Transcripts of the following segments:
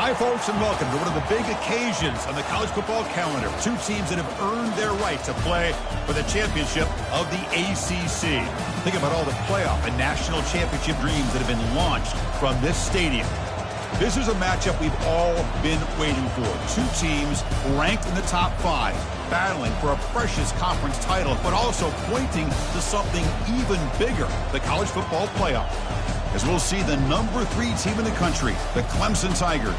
Hi, folks, and welcome to one of the big occasions on the college football calendar. Two teams that have earned their right to play for the championship of the ACC. Think about all the playoff and national championship dreams that have been launched from this stadium. This is a matchup we've all been waiting for. Two teams ranked in the top 5, battling for a precious conference title, but also pointing to something even bigger, the college football playoff. As we'll see the number 3 team in the country, the Clemson Tigers,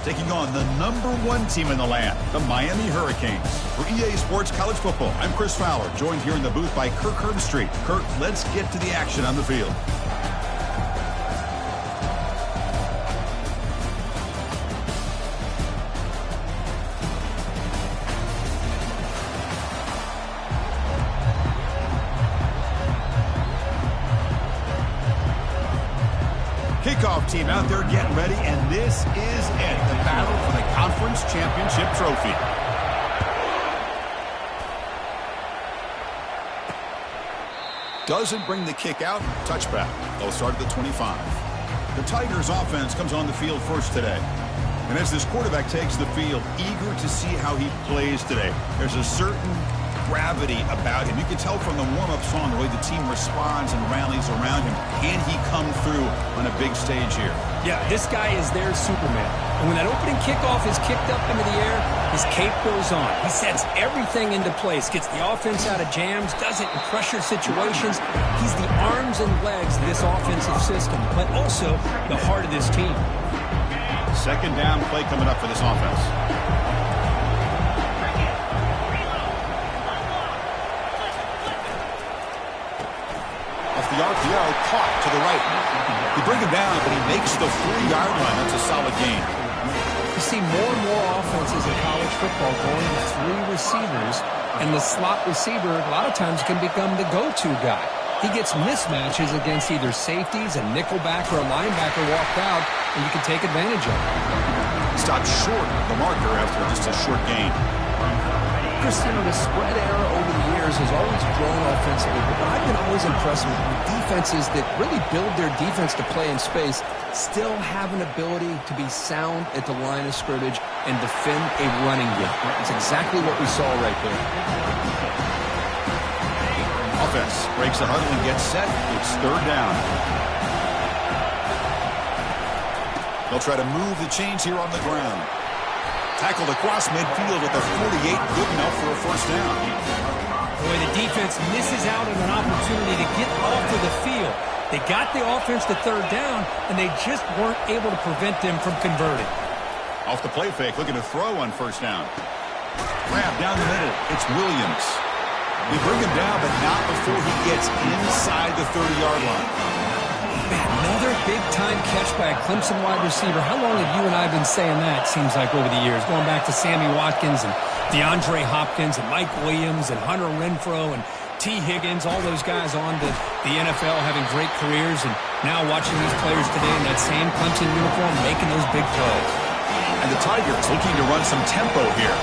taking on the number 1 team in the land, the Miami Hurricanes. For EA Sports College Football, I'm Chris Fowler, joined here in the booth by Kirk Herbstreit. Kirk, let's get to the action on the field. Kickoff team out there getting ready, and this is it, the battle for the conference championship trophy. Doesn't bring the kick out, touchback. They'll start at the 25. The Tigers offense comes on the field first today. And as this quarterback takes the field, eager to see how he plays today. There's a certain gravity about him. You can tell from the warm-up song the way the team responds and rallies around him. Can he come through on a big stage here? Yeah, this guy is their Superman. And when that opening kickoff is kicked up into the air, his cape goes on. He sets everything into place, gets the offense out of jams, does it in pressure situations. He's the arms and legs of this offensive system, but also the heart of this team. Second down play coming up for this offense. The RPO caught to the right. You bring him down, but he makes the 3-yard line. That's a solid gain. You see more and more offenses in college football going to 3 receivers, and the slot receiver a lot of times can become the go-to guy. He gets mismatches against either safeties, a nickelback, or a linebacker walked out, and you can take advantage of it. Stopped short of the marker after just a short gain. Chris, the spread era over the years has always grown offensively, but I've been always impressed with defenses that really build their defense to play in space, still have an ability to be sound at the line of scrimmage and defend a running game. That's exactly what we saw right there. Offense breaks the huddle and gets set. It's third down. They'll try to move the chains here on the ground. Tackled across midfield at the 48, good enough for a first down. Boy, the defense misses out on an opportunity to get off of the field. They got the offense to third down, and they just weren't able to prevent them from converting. Off the play fake, looking to throw on first down. Grab down the middle, it's Williams. They bring him down, but not before he gets inside the 30-yard line. Another big-time catch by a Clemson wide receiver. How long have you and I been saying that, seems like, over the years? Going back to Sammy Watkins and DeAndre Hopkins and Mike Williams and Hunter Renfrow and T. Higgins, all those guys on to the NFL having great careers, and now watching these players today in that same Clemson uniform making those big plays. And the Tigers looking to run some tempo here.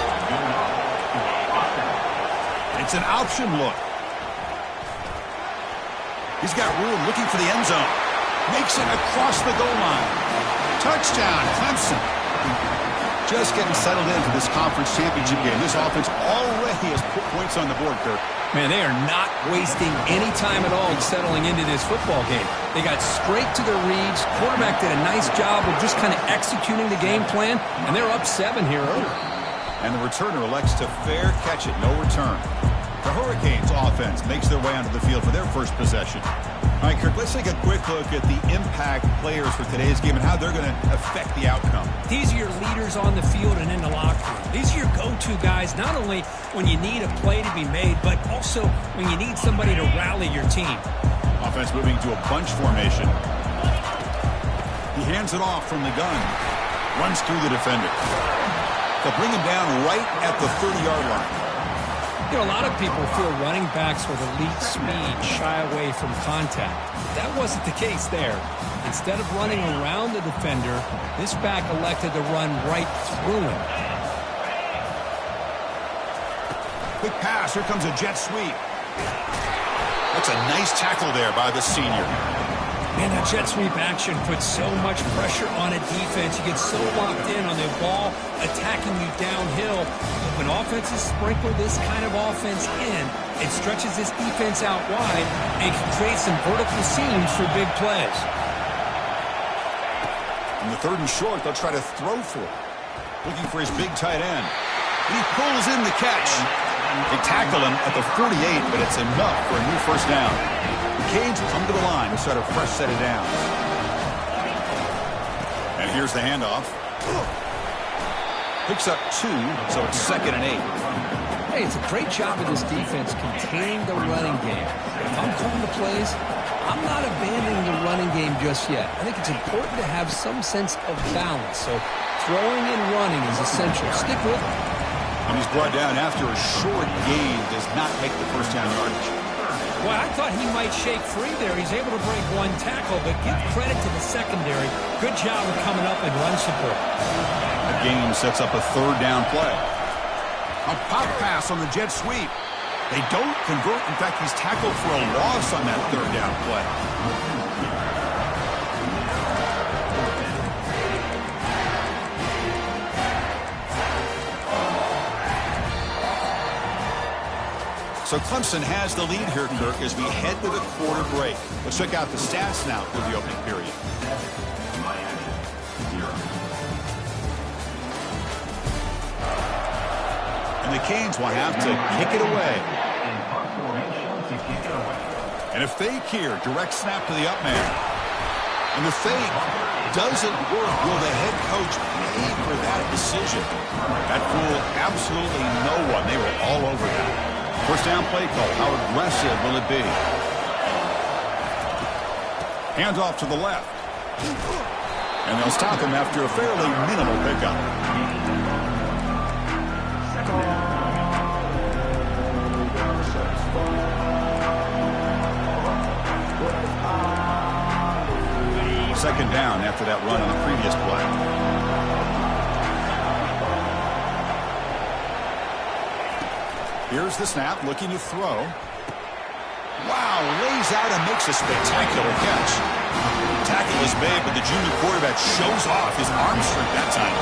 It's an option look. He's got room looking for the end zone. Makes it across the goal line. Touchdown, Clemson. Just getting settled in for this conference championship game. This offense already has put points on the board, Kirk. Man, they are not wasting any time at all settling into this football game. They got straight to their reads. Quarterback did a nice job of just kind of executing the game plan, and they're up 7 here early. And the returner elects to fair catch it, no return. The Hurricanes offense makes their way onto the field for their first possession. All right, Kirk, let's take a quick look at the impact players for today's game and how they're going to affect the outcome. These are your leaders on the field and in the locker room. These are your go-to guys, not only when you need a play to be made, but also when you need somebody to rally your team. Offense moving to a bunch formation. He hands it off from the gun. Runs through the defender. They'll bring him down right at the 30-yard line. You know, a lot of people feel running backs with elite speed shy away from contact. That wasn't the case there. Instead of running around the defender, this back elected to run right through him. Quick pass. Here comes a jet sweep. That's a nice tackle there by the senior. Man, that jet sweep action puts so much pressure on a defense. You get so locked in on the ball attacking you downhill. But when offenses sprinkle this kind of offense in, it stretches this defense out wide and can create some vertical seams for big plays. In the 3rd and short, they'll try to throw for it. Looking for his big tight end. And he pulls in the catch. They tackle him at the 48, but it's enough for a new first down. The Canes come to the line to start a fresh set of downs. And here's the handoff. Picks up 2, so it's 2nd and 8. Hey, it's a great job of this defense containing the running game. If I'm calling the plays, I'm not abandoning the running game just yet. I think it's important to have some sense of balance. So throwing and running is essential. Stick with it. And he's brought down after a short gain. Does not make the first down yardage. Well, I thought he might shake free there. He's able to break one tackle, but give credit to the secondary. Good job of coming up and run support. The game sets up a 3rd down play. A pop pass on the jet sweep. They don't convert. In fact, he's tackled for a loss on that 3rd down play. So Clemson has the lead here, Kirk, as we head to the quarter break. Let's check out the stats now for the opening period. And the Canes will have to kick it away. And a fake here, direct snap to the up man. And the fake doesn't work. Will the head coach pay for that decision? That fooled absolutely no one. They were all over that. First down play call. How aggressive will it be? Hands off to the left. And they'll stop him after a fairly minimal pickup. Second down after that run on the previous play. Here's the snap, looking to throw. Wow, lays out and makes a spectacular catch. Tackle is made, but the junior quarterback shows off his arm strength that time.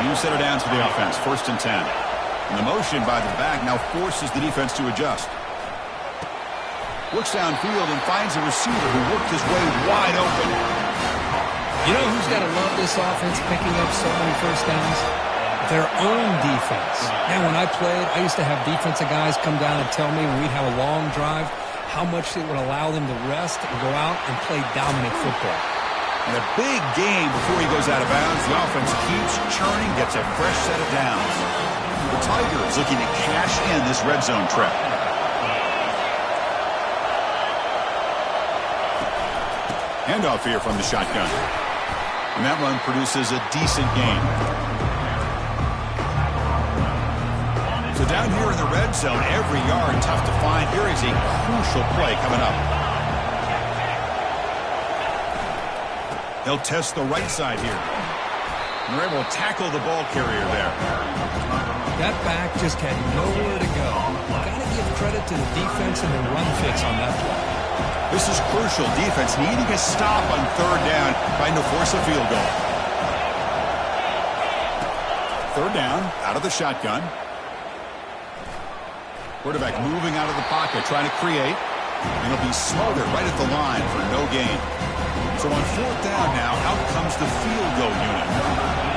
New set of downs for the offense, 1st and 10. And the motion by the back now forces the defense to adjust. Looks downfield and finds a receiver who worked his way wide open. You know who's got to love this offense picking up so many first downs? Their own defense. Man, when I played, I used to have defensive guys come down and tell me when we'd have a long drive how much it would allow them to rest and go out and play dominant football. And a big game before he goes out of bounds. The offense keeps churning, gets a fresh set of downs. The Tigers looking to cash in this red zone trip. Handoff here from the shotgun. And that run produces a decent gain. So down here in the red zone, every yard tough to find. Here is a crucial play coming up. They'll test the right side here. And they're able to tackle the ball carrier there. That back just had nowhere to go. Got to give credit to the defense and the run fix on that play. This is crucial. Defense needing a stop on 3rd down, trying to force a field goal. 3rd down, out of the shotgun. Quarterback moving out of the pocket, trying to create. And he'll be smothered right at the line for no gain. So on 4th down now, out comes the field goal unit.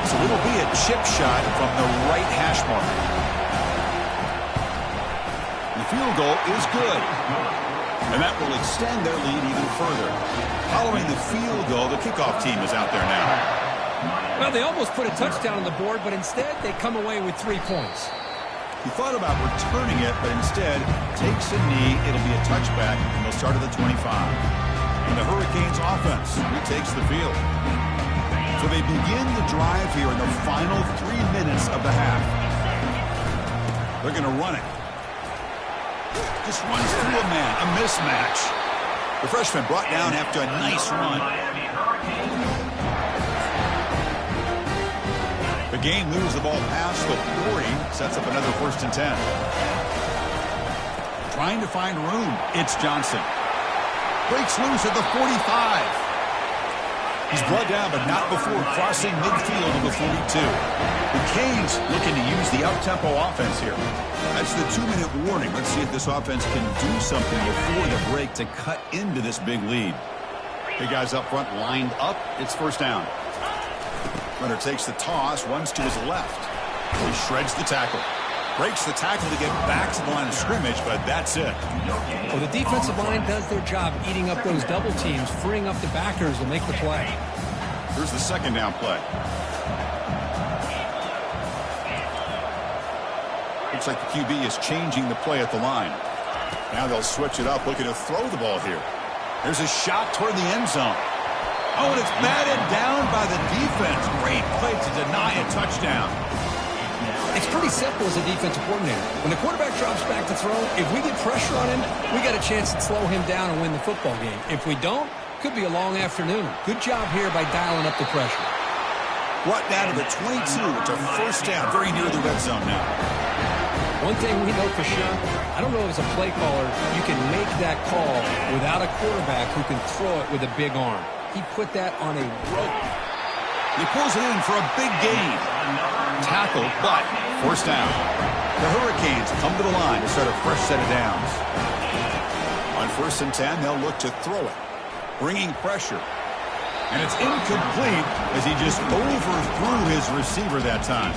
So it'll be a chip shot from the right hash mark. The field goal is good. And that will extend their lead even further. Following the field goal, the kickoff team is out there now. Well, they almost put a touchdown on the board, but instead they come away with 3 points. He thought about returning it, but instead takes a knee. It'll be a touchback, and they'll start at the 25. And the Hurricanes offense retakes the field. So they begin the drive here in the final 3 minutes of the half. They're going to run it. Just runs through a man, a mismatch. The freshman brought down after a nice run. The game moves the ball past the 40, sets up another 1st and 10. Trying to find room, it's Johnson. Breaks loose at the 45. He's brought down, but not before crossing midfield of the 42. The Canes looking to use the up-tempo offense here. That's the 2-minute warning. Let's see if this offense can do something before the break to cut into this big lead. Big guys up front lined up. It's first down. Runner takes the toss, runs to his left. He shreds the tackle. Breaks the tackle to get back to the line of scrimmage, but that's it. Well, the defensive line does their job eating up those double teams, freeing up the backers to make the play. Here's the second down play. Looks like the QB is changing the play at the line. Now they'll switch it up, looking to throw the ball here. There's a shot toward the end zone. Oh, and it's batted down by the defense. Great play to deny a touchdown. It's pretty simple as a defensive coordinator. When the quarterback drops back to throw, if we get pressure on him, we got a chance to slow him down and win the football game. If we don't, could be a long afternoon. Good job here by dialing up the pressure. Brought down to the 22. It's a first down, very near the red zone now. One thing we know for sure, I don't know as a play caller, you can make that call without a quarterback who can throw it with a big arm. He put that on a rope. He pulls it in for a big gain. Tackle, but first down. The Hurricanes come to the line to start a fresh set of downs. On 1st and 10, they'll look to throw it. Bringing pressure. And it's incomplete as he just overthrew his receiver that time.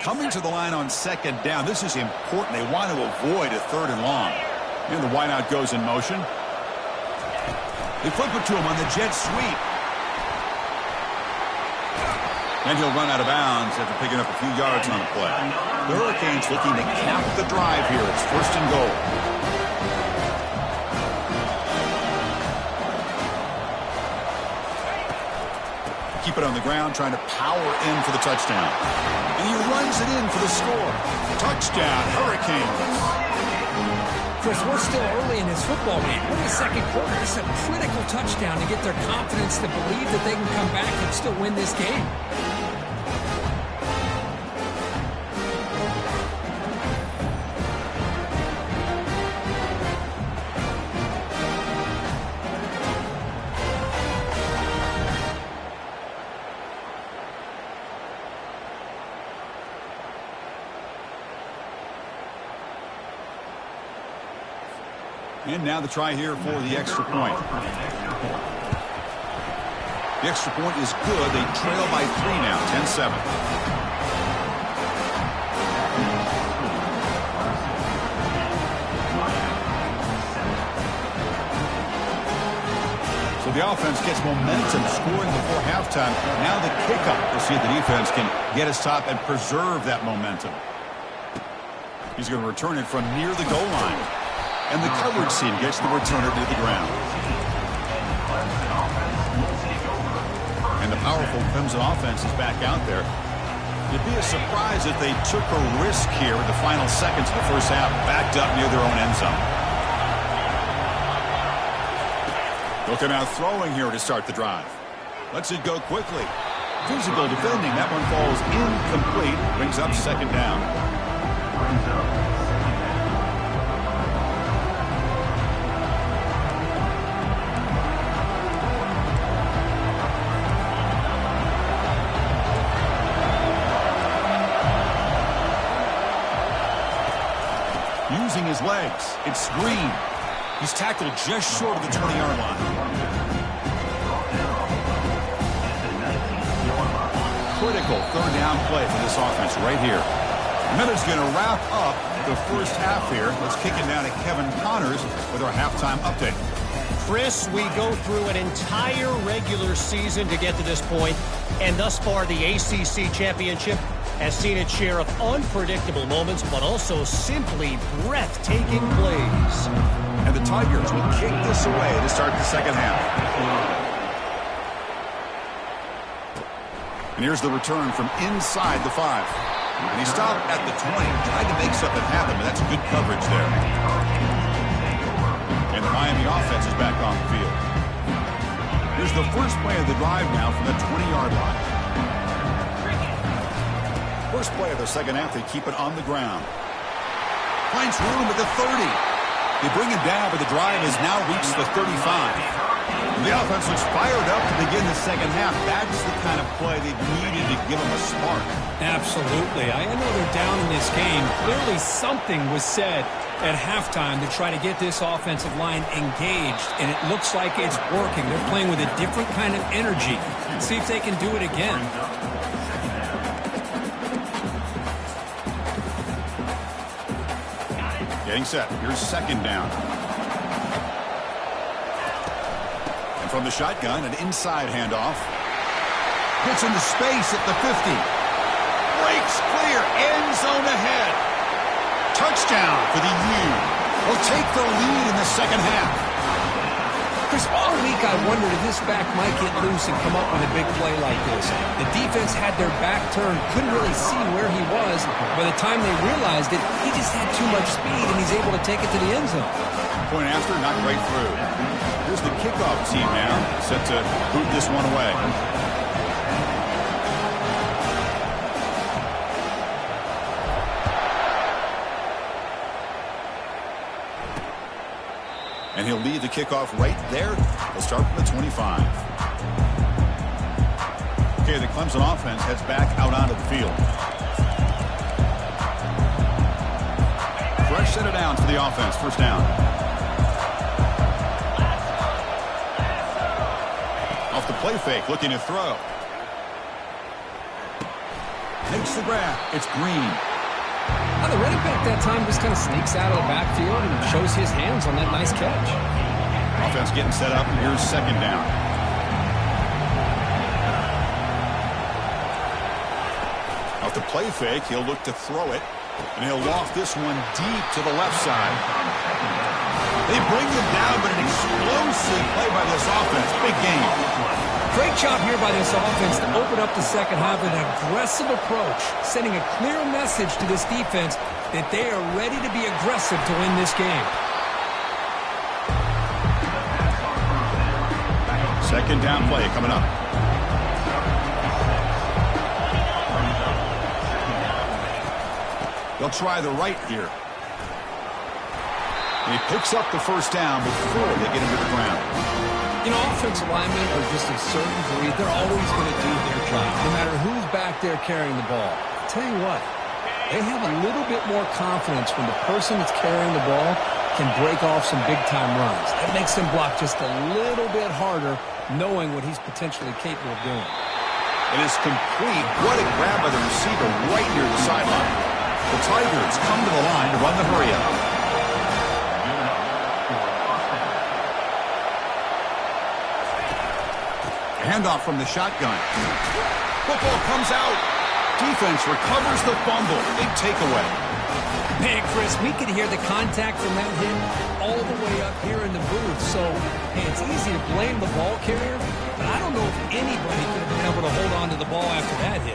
Coming to the line on 2nd down. This is important. They want to avoid a 3rd and long. And the wideout goes in motion. They flip it to him on the jet sweep. And he'll run out of bounds after picking up a few yards on the play. The Hurricanes looking to cap the drive here. It's 1st and goal. Keep it on the ground, trying to power in for the touchdown. And he runs it in for the score. Touchdown, Hurricanes. Chris, we're still early in this football game. We're in the 2nd quarter. This is a critical touchdown to get their confidence to believe that they can come back and still win this game. And now the try here for the extra point. The extra point is good. They trail by 3 now, 10-7. So the offense gets momentum, scoring before halftime. Now the kickoff. We'll see if the defense can get a stop and preserve that momentum. He's going to return it from near the goal line. And the coverage team gets the returner to the ground. And the powerful Clemson offense is back out there. It'd be a surprise if they took a risk here in the final seconds of the first half, backed up near their own end zone. Looking out throwing here to start the drive. Lets it go quickly. Physical defending. That one falls incomplete. Brings up 2nd down. Using his legs. It's Green. He's tackled just short of the 20-yard line. Critical 3rd down play for this offense right here. Miller's going to wrap up the first half here. Let's kick it down to Kevin Connors with our halftime update. Chris, we go through an entire regular season to get to this point, and thus far the ACC championship has seen its share of unpredictable moments, but also simply breathtaking plays. And the Tigers will kick this away to start the 2nd half. And here's the return from inside the 5. And he stopped at the 20, tried to make something happen, but that's good coverage there. And the Miami offense is back on the field. Here's the first play of the drive now from the 20-yard line. First play of the second half, they keep it on the ground. Finds room at the 30. They bring him down, but the drive has now reached the 35. The offense looks fired up to begin the second half. That's the kind of play they've needed to give them a spark. Absolutely. I know they're down in this game. Clearly something was said at halftime to try to get this offensive line engaged, and it looks like it's working. They're playing with a different kind of energy. Let's see if they can do it again. Getting set. Here's second down. And from the shotgun, an inside handoff. Gets into space at the 50. Breaks clear. End zone ahead. Touchdown for the U. Will take the lead in the second half. Chris, all week I wondered if this back might get loose and come up with a big play like this. The defense had their back turned, couldn't really see where he was. By the time they realized it, he just had too much speed, and he's able to take it to the end zone. Point after, not right through. Here's the kickoff team now, set to boot this one away. And he'll lead the kickoff right there. He'll start from the 25. Okay, the Clemson offense heads back out onto the field. Fresh set of downs for the offense. First down. Off the play fake, looking to throw. Makes the grab. It's Green. Now, the running back that time just kind of sneaks out of the backfield and shows his hands on that nice catch. Offense getting set up. Here's second down. Off the play fake, he'll look to throw it. And he'll loft this one deep to the left side. They bring him down, but an explosive play by this offense. Big game. Great job here by this offense to open up the second half with an aggressive approach, sending a clear message to this defense that they are ready to be aggressive to win this game. Second down play coming up. They'll try the right here. And he picks up the first down before they get him to the ground. You know, offensive linemen are just a certain breed. They're always going to do their job, no matter who's back there carrying the ball. I'll tell you what, they have a little bit more confidence when the person that's carrying the ball can break off some big-time runs. That makes them block just a little bit harder, knowing what he's potentially capable of doing. It is complete. What a grab by the receiver right near the sideline. The Tigers come to the line to run the hurry-up. Handoff from the shotgun. Football comes out. Defense recovers the fumble. Big takeaway. Man, Chris, we could hear the contact from that hit all the way up here in the booth. So, hey, it's easy to blame the ball carrier, but I don't know if anybody could have been able to hold on to the ball after that hit.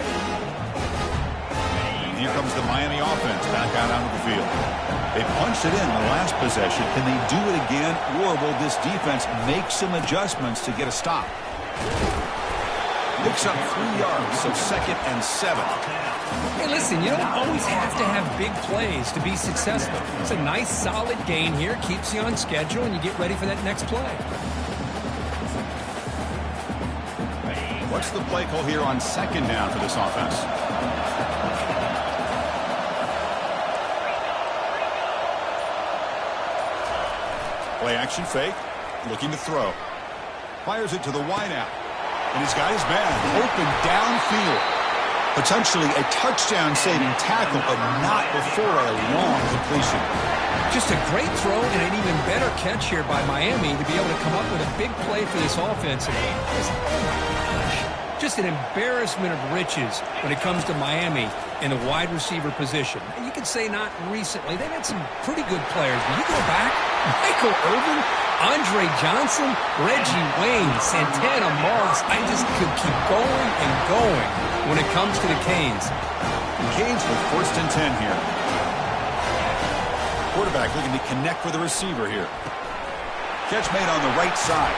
And here comes the Miami offense back out onto the field. They punched it in the last possession. Can they do it again, or will this defense make some adjustments to get a stop? Picks up 3 yards, so 2nd and 7. Hey, listen, you don't always have to have big plays to be successful. It's a nice, solid gain here, keeps you on schedule, and you get ready for that next play. What's the play call here on second down for this offense? Play action fake, looking to throw. Fires it to the wideout. And he's got his man open downfield. Potentially a touchdown-saving tackle, but not before a long completion. Just a great throw and an even better catch here by Miami to be able to come up with a big play for this offense. Just an embarrassment of riches when it comes to Miami in the wide receiver position. You could say not recently. They've had some pretty good players. When you go back, Michael Irvin, Andre Johnson, Reggie Wayne, Santana Marks. I just could keep going and going when it comes to the Canes. The Canes with 1st and 10 here. Quarterback looking to connect with the receiver here. Catch made on the right side.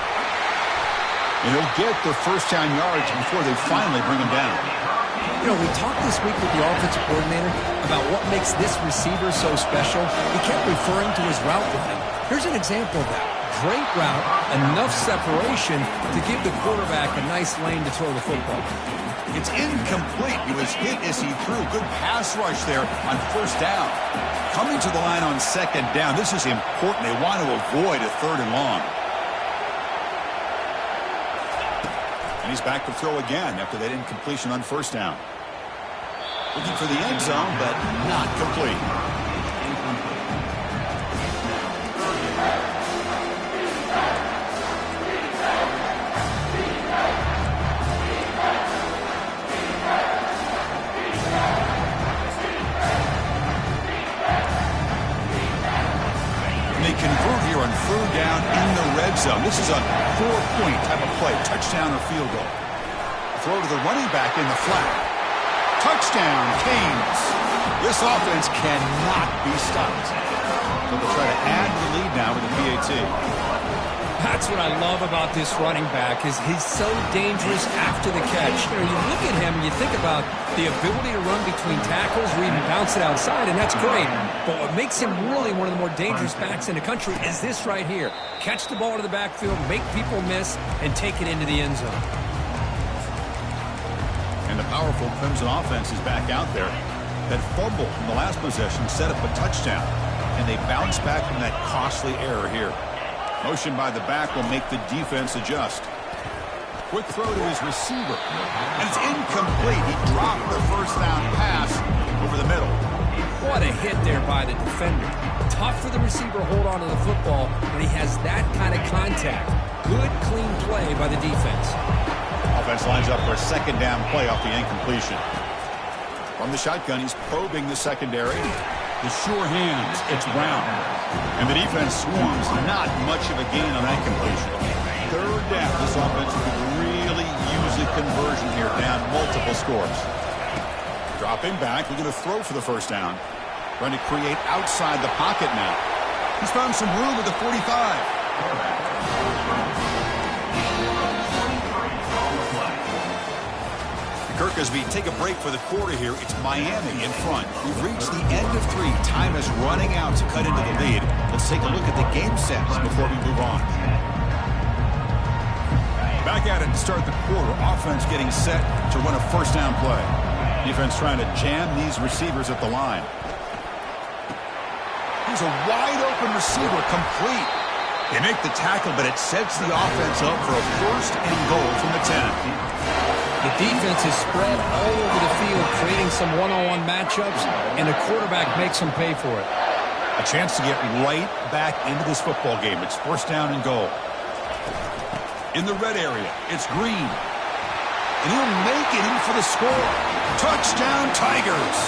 And he'll get the first down yards before they finally bring him down. You know, we talked this week with the offensive coordinator about what makes this receiver so special. He kept referring to his route running. Here's an example of that. Great route, enough separation to give the quarterback a nice lane to throw the football. It's incomplete. He was hit as he threw. Good pass rush there on first down. Coming to the line on second down. This is important. They want to avoid a third and long. And he's back to throw again after that incompletion on first down. Looking for the end zone, but not complete. They convert here on third down in the red zone. This is a 4-point type of play, touchdown or field goal. Throw to the running back in the flat. Touchdown, Canes. This offense cannot be stopped. So they'll try to add to the lead now with the PAT. That's what I love about this running back is he's so dangerous after the catch. You know, you look at him and you think about the ability to run between tackles or even bounce it outside, and that's great. But what makes him really one of the more dangerous backs in the country is this right here. Catch the ball to the backfield, make people miss, and take it into the end zone. And the powerful Clemson offense is back out there. That fumble from the last possession set up a touchdown, and they bounce back from that costly error here. Motion by the back will make the defense adjust. Quick throw to his receiver. And it's incomplete. He dropped the first down pass over the middle. What a hit there by the defender. Tough for the receiver to hold on to the football when he has that kind of contact. Good, clean play by the defense. Offense lines up for a second down play off the incompletion. From the shotgun, he's probing the secondary. The sure hands, it's Brown. And the defense swarms. Not much of a gain on that completion. Third down. This offense could really use a conversion here, down multiple scores. Dropping back, looking to throw for the first down. Trying to create outside the pocket now. He's found some room at the 45. Kirk, as we take a break for the quarter here, it's Miami in front. We've reached the end of 3. Time is running out to cut into the lead. Let's take a look at the game sets before we move on. Back at it to start the quarter. Offense getting set to run a first down play. Defense trying to jam these receivers at the line. Here's a wide open receiver, complete. They make the tackle, but it sets the offense up for a first and goal from the 10. The defense is spread all over the field, creating some one-on-one matchups, and the quarterback makes them pay for it. A chance to get right back into this football game. It's first down and goal. In the red area, it's Green. And he'll make it in for the score. Touchdown, Tigers.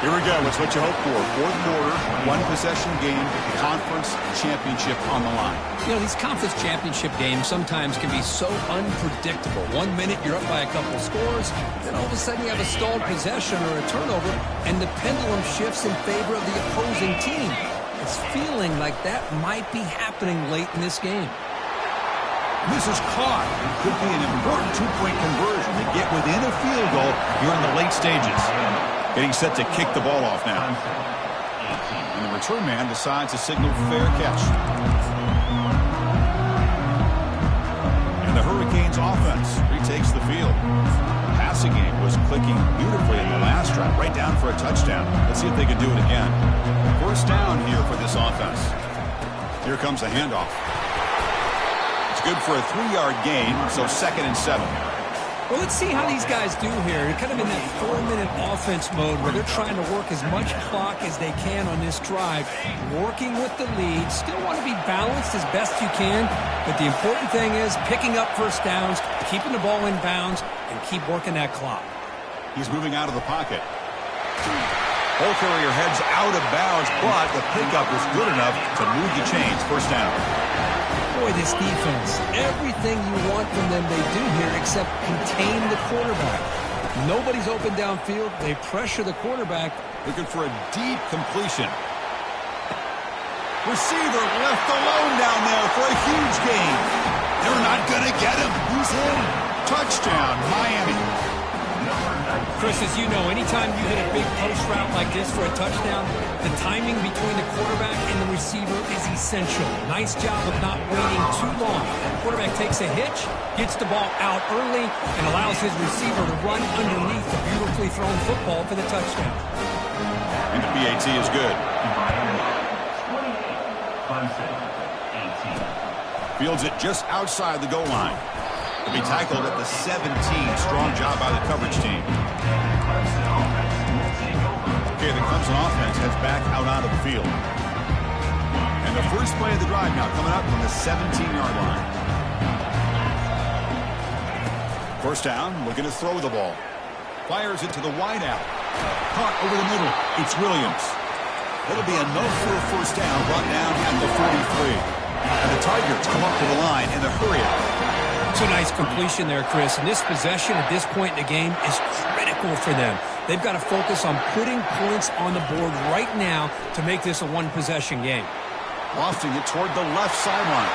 Here we go. It's what you hope for. Fourth quarter, one-possession game, conference championship on the line. You know, these conference championship games sometimes can be so unpredictable. 1 minute you're up by a couple scores, then all of a sudden you have a stalled possession or a turnover, and the pendulum shifts in favor of the opposing team. It's feeling like that might be happening late in this game. This is caught. It could be an important two-point conversion to get within a field goal here in the late stages. Getting set to kick the ball off now. And the return man decides to signal fair catch. And the Hurricanes offense retakes the field. The passing game was clicking beautifully in the last drive, right down for a touchdown. Let's see if they can do it again. First down here for this offense. Here comes a handoff. It's good for a 3-yard gain, so 2nd and 7. Well, let's see how these guys do here. They're kind of in that 4-minute offense mode where they're trying to work as much clock as they can on this drive, working with the lead. Still want to be balanced as best you can, but the important thing is picking up first downs, keeping the ball in bounds, and keep working that clock. He's moving out of the pocket. Ball carrier heads out of bounds, but the pickup was good enough to move the chains. First down. Boy, this defense, everything you want from them they do here except contain the quarterback. Nobody's open downfield. They pressure the quarterback. Looking for a deep completion. Receiver left alone down there for a huge gain. They're not going to get him. He's in. Touchdown, Miami. Chris, as you know, anytime you hit a big post route like this for a touchdown, the timing between the quarterback and the receiver is essential. Nice job of not waiting too long. The quarterback takes a hitch, gets the ball out early, and allows his receiver to run underneath the beautifully thrown football for the touchdown. And the PAT is good. Fields it just outside the goal line. To be tackled at the 17. Strong job by the coverage team. Okay, the Clemson offense heads back out onto the field. And the first play of the drive now coming up from the 17-yard line. First down, looking to throw the ball. Fires it to the wideout. Caught over the middle. It's Williams. It'll be enough for a first down, brought down at the 43. And the Tigers come up to the line in a hurry. It's a nice completion there, Chris. And this possession at this point in the game is critical for them. They've got to focus on putting points on the board right now to make this a one-possession game. Lofting it toward the left sideline.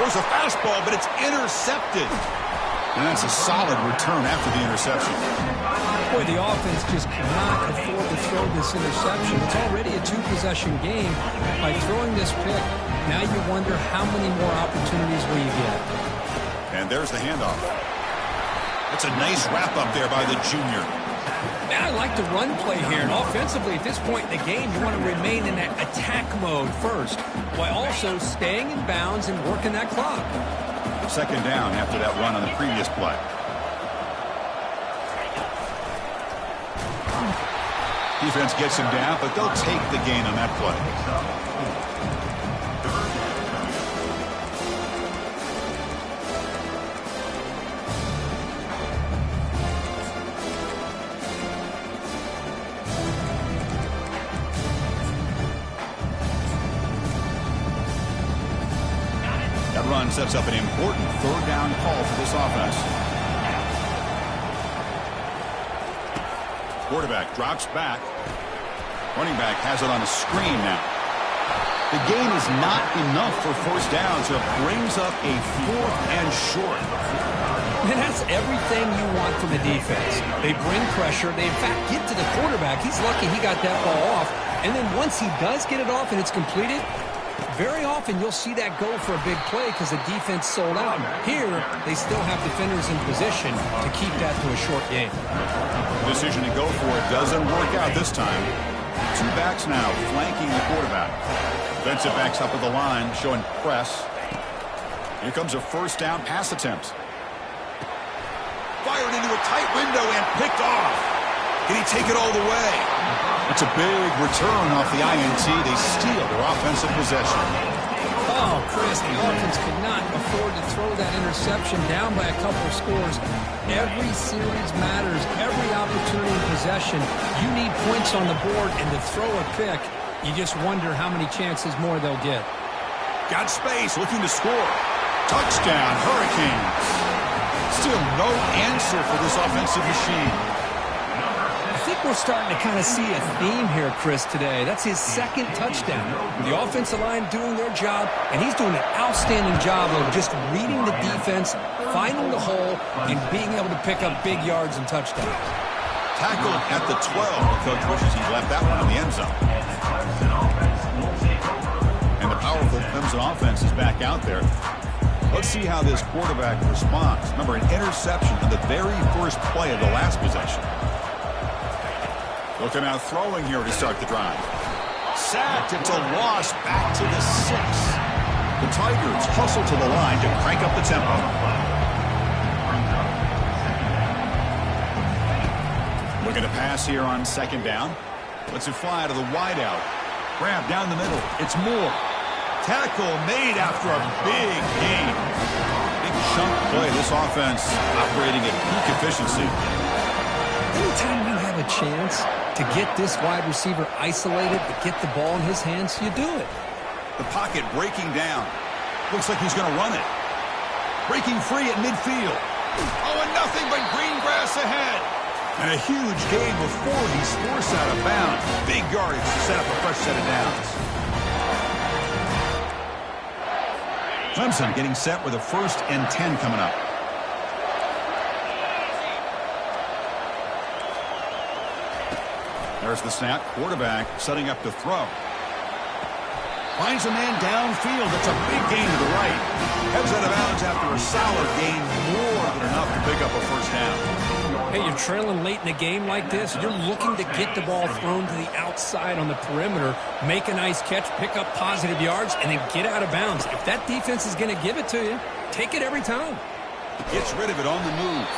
There's a fastball, but it's intercepted. And that's a solid return after the interception. Boy, the offense just cannot afford to throw this interception. It's already a two-possession game. By throwing this pick, now you wonder how many more opportunities will you get. And there's the handoff. That's a nice wrap-up there by the junior. Now I like the run play here. And offensively, at this point in the game, you want to remain in that attack mode first, while also staying in bounds and working that clock. Second down after that run on the previous play. Defense gets him down, but they'll take the gain on that play. That run sets up an important third down call for this offense. Quarterback drops back. Running back has it on a screen now. The gain is not enough for first down, so it brings up a 4th and short. And that's everything you want from a defense. They bring pressure. They, in fact, get to the quarterback. He's lucky he got that ball off. And then once he does get it off and it's completed, very often you'll see that go for a big play because the defense sold out. Here, they still have defenders in position to keep that to a short game. Decision to go for it doesn't work out this time. Two backs now flanking the quarterback. Defensive backs up at the line showing press. Here comes a first down pass attempt. Fired into a tight window and picked off. Can he take it all the way? It's a big return off the INT. They steal their offensive possession. Oh, Chris, the offense could not afford to throw that interception down by a couple of scores. Every series matters. Every opportunity in possession. You need points on the board, and to throw a pick, you just wonder how many chances more they'll get. Got space, looking to score. Touchdown, Hurricanes. Still no answer for this offensive machine. I think we're starting to kind of see a theme here, Chris, today. That's his second touchdown. The offensive line doing their job, and he's doing an outstanding job of just reading the defense, finding the hole, and being able to pick up big yards and touchdowns. Tackled at the 12. The coach wishes he left that one in the end zone. And the powerful Clemson offense is back out there. Let's see how this quarterback responds. Remember, an interception on the very first play of the last possession. Looking out throwing here to start the drive. Sacked. It's a loss back to the 6. The Tigers hustle to the line to crank up the tempo. Looking to pass here on second down. Lets it fly to the wideout. Grab down the middle. It's Moore. Tackle made after a big gain. Big chunk play. This offense operating at peak efficiency. Anytime you have a chance to get this wide receiver isolated, to get the ball in his hands, you do it. The pocket breaking down. Looks like he's going to run it. Breaking free at midfield. Oh, and nothing but green grass ahead. And a huge gain before he's forced out of bounds. Big yardage to set up a fresh set of downs. Clemson getting set with a 1st and 10 coming up. There's the snap. Quarterback setting up to throw. Finds a man downfield. It's a big gain to the right. Heads out of bounds after a solid gain, more than enough to pick up a first down. Hey, you're trailing late in a game like this. You're looking to get the ball thrown to the outside on the perimeter, make a nice catch, pick up positive yards, and then get out of bounds. If that defense is going to give it to you, take it every time. Gets rid of it on the move.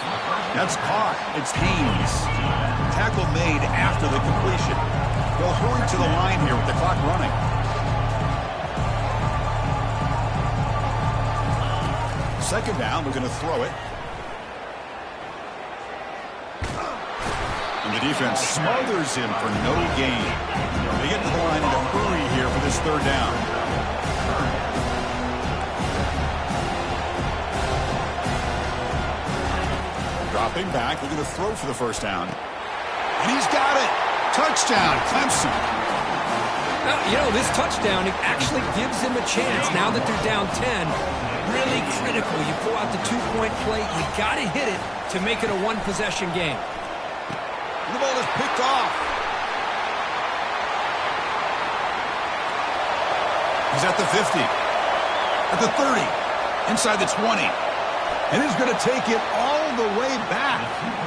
That's caught. It's Haynes. Tackle made after the completion. They'll hurry to the line here with the clock running. Second down, we're going to throw it. And the defense smothers him for no gain. They get to the line in a hurry here for this third down. Dropping back, we're going to throw for the first down. And he's got it. Touchdown, Clemson. Now, you know, this touchdown, it actually gives them a chance now that they're down 10. Really critical. You pull out the two-point play. You got to hit it to make it a one-possession game. The ball is picked off. He's at the 50. At the 30. Inside the 20. And he's going to take it all the way back.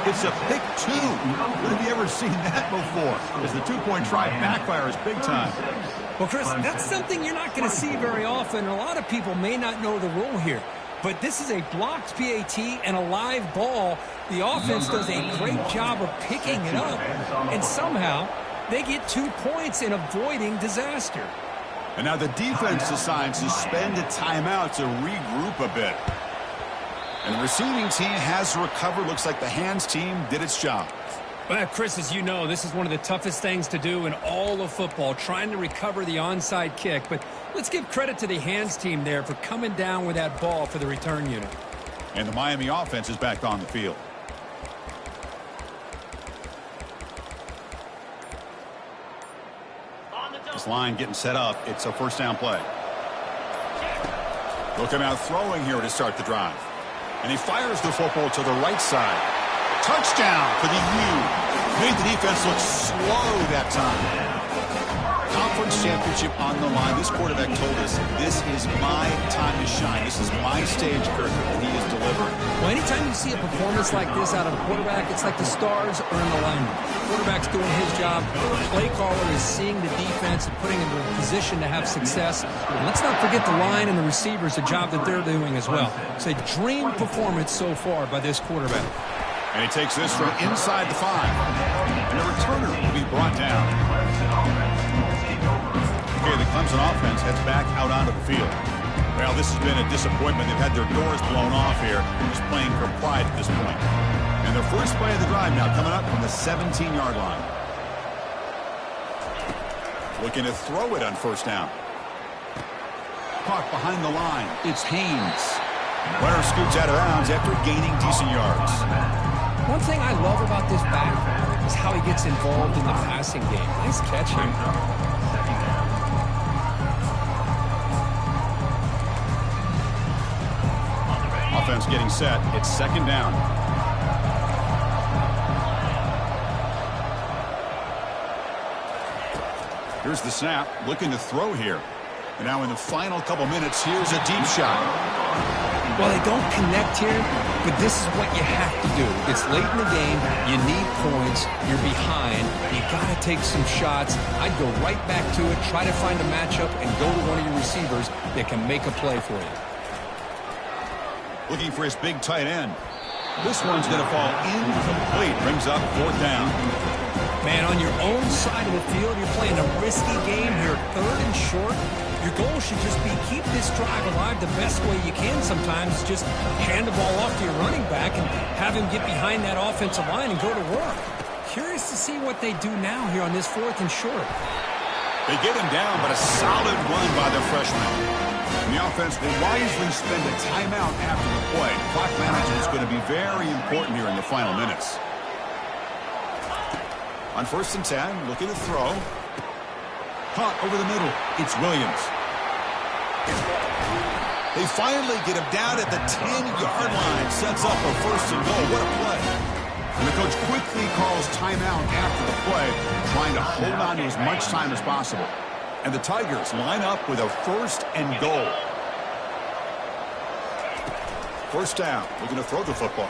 It's a pick two. When have you ever seen that before? As the two-point try backfires big time. Well, Chris, that's something you're not going to see very often. A lot of people may not know the rule here. But this is a blocked PAT and a live ball. The offense does a great job of picking it up. And somehow, they get 2 points in avoiding disaster. And now the defense decides to spend a timeout to regroup a bit. And the receiving team has recovered. Looks like the hands team did its job. Well, Chris, as you know, this is one of the toughest things to do in all of football, trying to recover the onside kick. But let's give credit to the hands team there for coming down with that ball for the return unit. And the Miami offense is back on the field. This line getting set up. It's a first down play. Looking out throwing here to start the drive. And he fires the football to the right side. Touchdown for the U. Made the defense look slow that time. Conference championship on the line. This quarterback told us, this is my time to shine. This is my stage, Kirk, and he is delivering. Well, anytime you see a performance like this out of a quarterback, it's like the stars are in alignment. Quarterback's doing his job. The play caller is seeing the defense and putting him in a position to have success. And let's not forget the line and the receivers, the job that they're doing as well. It's a dream performance so far by this quarterback. And he takes this from inside the 5. And the returner will be brought down. Okay, the Clemson offense heads back out onto the field. Well, this has been a disappointment. They've had their doors blown off here. They're just playing for pride at this point. And their first play of the drive now coming up from the 17-yard line. Looking to throw it on first down. Caught behind the line. It's Haynes. Runner scoots out of bounds after gaining decent yards. One thing I love about this back is how he gets involved in the passing game. Nice catch here. Offense getting set. It's second down. Here's the snap. Looking to throw here. And now in the final couple minutes, here's a deep shot. Well, they don't connect here, but this is what you have to do. It's late in the game. You need points. You're behind. You got to take some shots. I'd go right back to it, try to find a matchup, and go to one of your receivers that can make a play for you. Looking for his big tight end. This one's going to fall incomplete. Brings up fourth down. Man, on your own side of the field, you're playing a risky game here. Third and short. Your goal should just be keep this drive alive the best way you can sometimes. Just hand the ball off to your running back and have him get behind that offensive line and go to work. Curious to see what they do now here on this fourth and short. They get him down, but a solid run by the freshman. And the offense will wisely spend a timeout after the play. Clock management is going to be very important here in the final minutes. On first and 10, looking to throw. Caught over the middle. It's Williams. They finally get him down at the 10-yard line. Sets up a first and goal. What a play. And the coach quickly calls timeout after the play, trying to hold on to as much time as possible. And the Tigers line up with a 1st and goal. First down, looking to throw the football.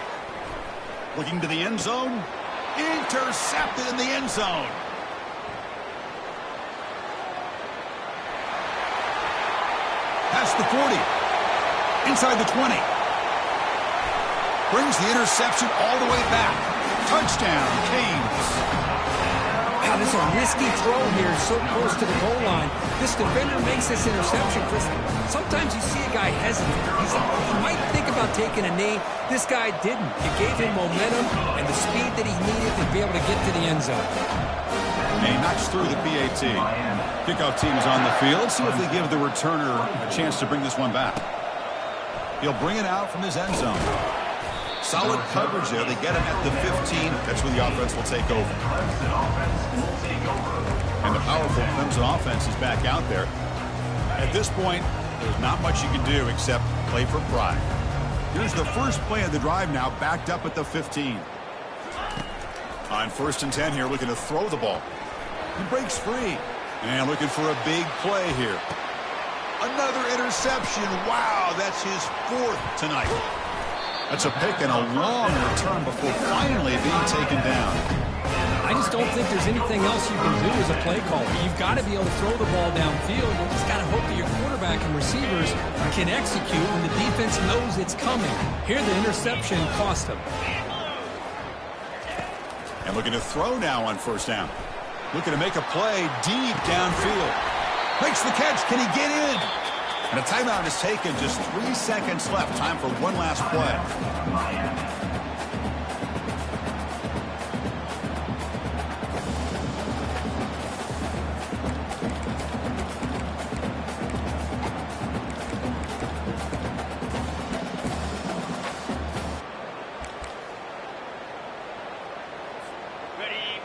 Looking to the end zone. Intercepted in the end zone. Past the 40. Inside the 20. Brings the interception all the way back. Touchdown, Canes. Wow, this is a risky throw here, so close to the goal line. This defender makes this interception, Chris. Sometimes you see a guy hesitate. He might think about taking a knee. This guy didn't. It gave him momentum and the speed that he needed to be able to get to the end zone. And he knocks through the PAT. Kickoff team is on the field. See if they give the returner a chance to bring this one back. He'll bring it out from his end zone. Solid coverage there. They get him at the 15. That's where the offense will take over. And the powerful Clemson offense is back out there. At this point, there's not much you can do except play for pride. Here's the first play of the drive now, backed up at the 15. On 1st and 10 here, looking to throw the ball. He breaks free. And looking for a big play here. Another interception. Wow, that's his 4th tonight. That's a pick and a long return before finally being taken down. I just don't think there's anything else you can do as a play caller. You've got to be able to throw the ball downfield. You just got to hope that your quarterback and receivers can execute when the defense knows it's coming. Here, the interception cost him. And looking to throw now on 1st down. Looking to make a play deep downfield. Makes the catch. Can he get in? And a timeout is taken. Just 3 seconds left. Time for one last play.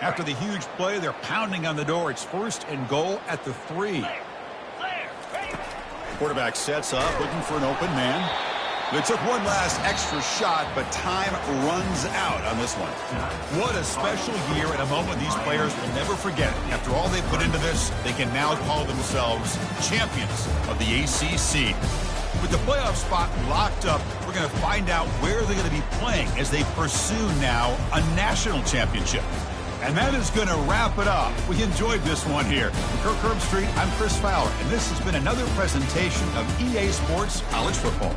After the huge play, they're pounding on the door. It's 1st and goal at the 3. Quarterback sets up, looking for an open man. They took one last extra shot, but time runs out on this one. What a special year and a moment these players will never forget. After all they put into this, they can now call themselves champions of the ACC. With the playoff spot locked up, we're going to find out where they're going to be playing as they pursue now a national championship. And that is going to wrap it up. We enjoyed this one here. From Kirk Herbstreit, I'm Chris Fowler, and this has been another presentation of EA Sports College Football.